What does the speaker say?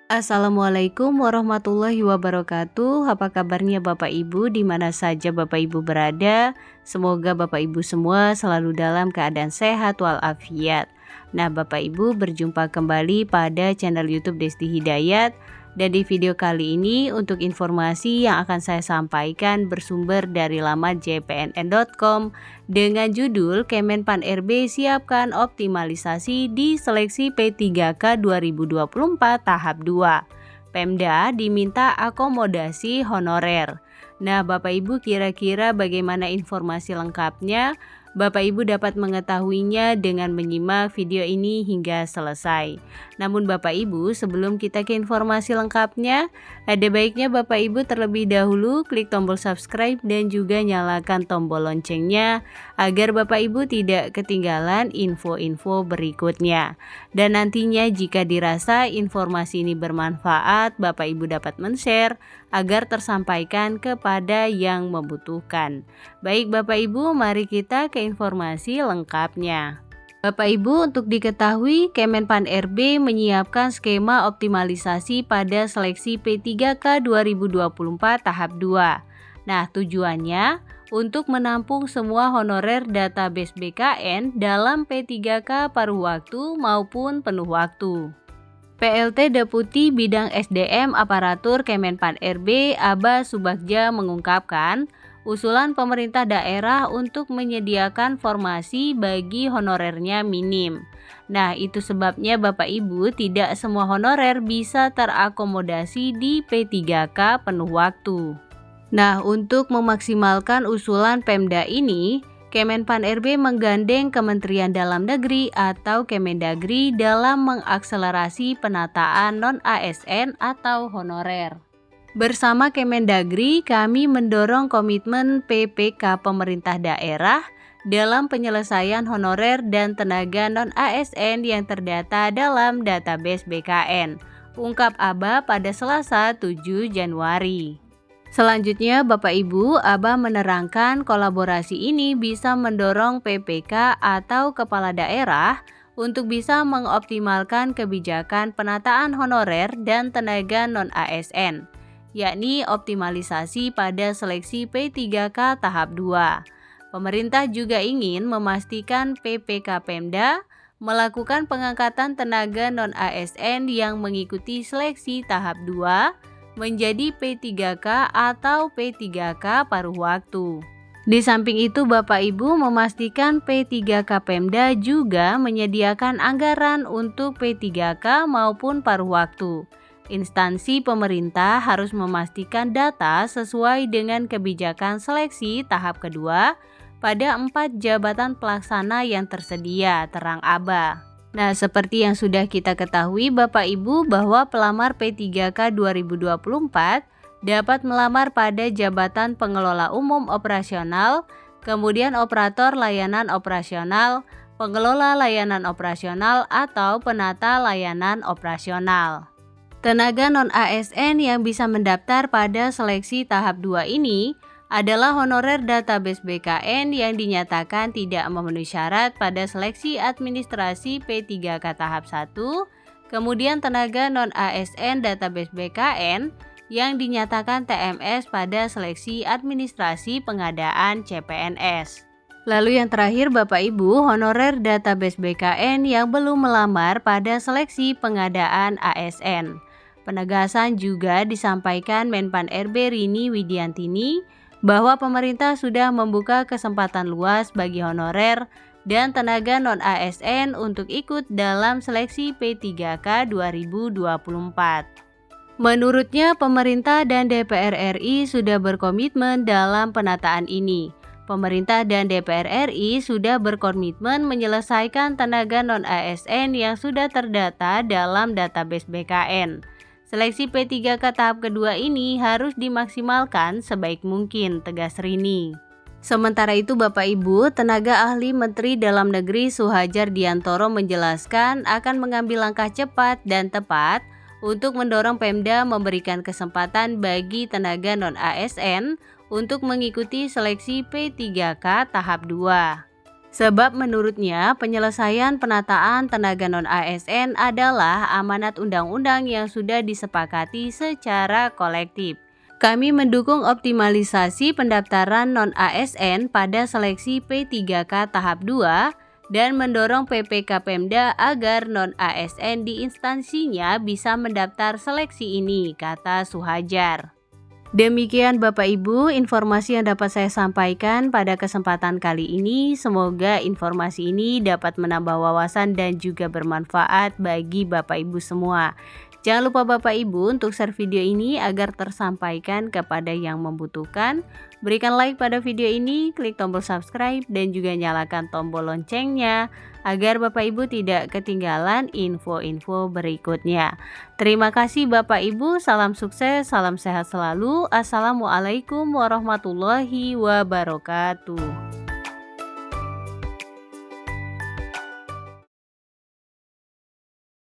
Assalamualaikum warahmatullahi wabarakatuh. Apa kabarnya Bapak Ibu di mana saja Bapak Ibu berada? Semoga Bapak Ibu semua selalu dalam keadaan sehat walafiat. Nah, Bapak Ibu berjumpa kembali pada channel YouTube Desti Hidayat. Dan di video kali ini untuk informasi yang akan saya sampaikan bersumber dari laman jpnn.com dengan judul Kemenpan RB siapkan optimalisasi di seleksi P3K 2024 tahap 2. Pemda diminta akomodasi honorer. Nah, Bapak Ibu kira-kira bagaimana informasi lengkapnya? Bapak Ibu dapat mengetahuinya dengan menyimak video ini hingga selesai. Namun Bapak Ibu, sebelum kita ke informasi lengkapnya, ada baiknya Bapak Ibu terlebih dahulu klik tombol subscribe dan juga nyalakan tombol loncengnya agar Bapak Ibu tidak ketinggalan info-info berikutnya. Dan nantinya jika dirasa informasi ini bermanfaat, Bapak Ibu dapat men-share agar tersampaikan kepada yang membutuhkan. Baik Bapak Ibu, mari kita ke informasi lengkapnya. Bapak Ibu, untuk diketahui Kemenpan RB menyiapkan skema optimalisasi pada seleksi P3K 2024 tahap 2. Nah, tujuannya untuk menampung semua honorer database BKN dalam P3K paruh waktu maupun penuh waktu. PLT Deputi Bidang SDM Aparatur Kemenpan RB Aba Subagja mengungkapkan, usulan pemerintah daerah untuk menyediakan formasi bagi honorernya minim. Nah, itu sebabnya Bapak Ibu tidak semua honorer bisa terakomodasi di P3K penuh waktu. Nah, untuk memaksimalkan usulan Pemda ini, Kemenpan RB menggandeng Kementerian Dalam Negeri atau Kemendagri dalam mengakselerasi penataan non-ASN atau honorer. Bersama Kemendagri, kami mendorong komitmen PPK pemerintah daerah dalam penyelesaian honorer dan tenaga non-ASN yang terdata dalam database BKN, ungkap Aba pada Selasa 7 Januari. Selanjutnya, Bapak Ibu, Aba menerangkan kolaborasi ini bisa mendorong PPK atau kepala daerah untuk bisa mengoptimalkan kebijakan penataan honorer dan tenaga non-ASN, yakni optimalisasi pada seleksi P3K tahap 2. Pemerintah juga ingin memastikan PPK Pemda melakukan pengangkatan tenaga non-ASN yang mengikuti seleksi tahap 2 menjadi P3K atau P3K paruh waktu. Di samping itu, Bapak Ibu memastikan P3K Pemda juga menyediakan anggaran untuk P3K maupun paruh waktu. Instansi pemerintah harus memastikan data sesuai dengan kebijakan seleksi tahap kedua pada 4 jabatan pelaksana yang tersedia, terang Aba. Nah, seperti yang sudah kita ketahui Bapak Ibu bahwa pelamar P3K 2024 dapat melamar pada jabatan pengelola umum operasional, kemudian operator layanan operasional, pengelola layanan operasional atau penata layanan operasional. Tenaga non-ASN yang bisa mendaftar pada seleksi tahap 2 ini adalah honorer database BKN yang dinyatakan tidak memenuhi syarat pada seleksi administrasi P3K tahap 1, kemudian tenaga non-ASN database BKN yang dinyatakan TMS pada seleksi administrasi pengadaan CPNS. Lalu yang terakhir Bapak Ibu, honorer database BKN yang belum melamar pada seleksi pengadaan ASN. Penegasan juga disampaikan Menpan RB Rini Widiantini bahwa pemerintah sudah membuka kesempatan luas bagi honorer dan tenaga non-ASN untuk ikut dalam seleksi P3K 2024. Menurutnya, pemerintah dan DPR RI sudah berkomitmen dalam penataan ini. Pemerintah dan DPR RI sudah berkomitmen menyelesaikan tenaga non-ASN yang sudah terdata dalam database BKN. Seleksi P3K tahap kedua ini harus dimaksimalkan sebaik mungkin, tegas Rini. Sementara itu Bapak Ibu, tenaga ahli Menteri Dalam Negeri Suhajar Diantoro menjelaskan akan mengambil langkah cepat dan tepat untuk mendorong Pemda memberikan kesempatan bagi tenaga non-ASN untuk mengikuti seleksi P3K tahap 2. Sebab menurutnya penyelesaian penataan tenaga non-ASN adalah amanat undang-undang yang sudah disepakati secara kolektif. Kami mendukung optimalisasi pendaftaran non-ASN pada seleksi P3K tahap 2 dan mendorong PPK Pemda agar non-ASN di instansinya bisa mendaftar seleksi ini, kata Suhajar. Demikian Bapak Ibu informasi yang dapat saya sampaikan pada kesempatan kali ini. Semoga informasi ini dapat menambah wawasan dan juga bermanfaat bagi Bapak Ibu semua. Jangan lupa Bapak Ibu untuk share video ini agar tersampaikan kepada yang membutuhkan. Berikan like pada video ini, klik tombol subscribe dan juga nyalakan tombol loncengnya agar Bapak Ibu tidak ketinggalan info-info berikutnya. Terima kasih Bapak Ibu, salam sukses, salam sehat selalu. Assalamualaikum warahmatullahi wabarakatuh.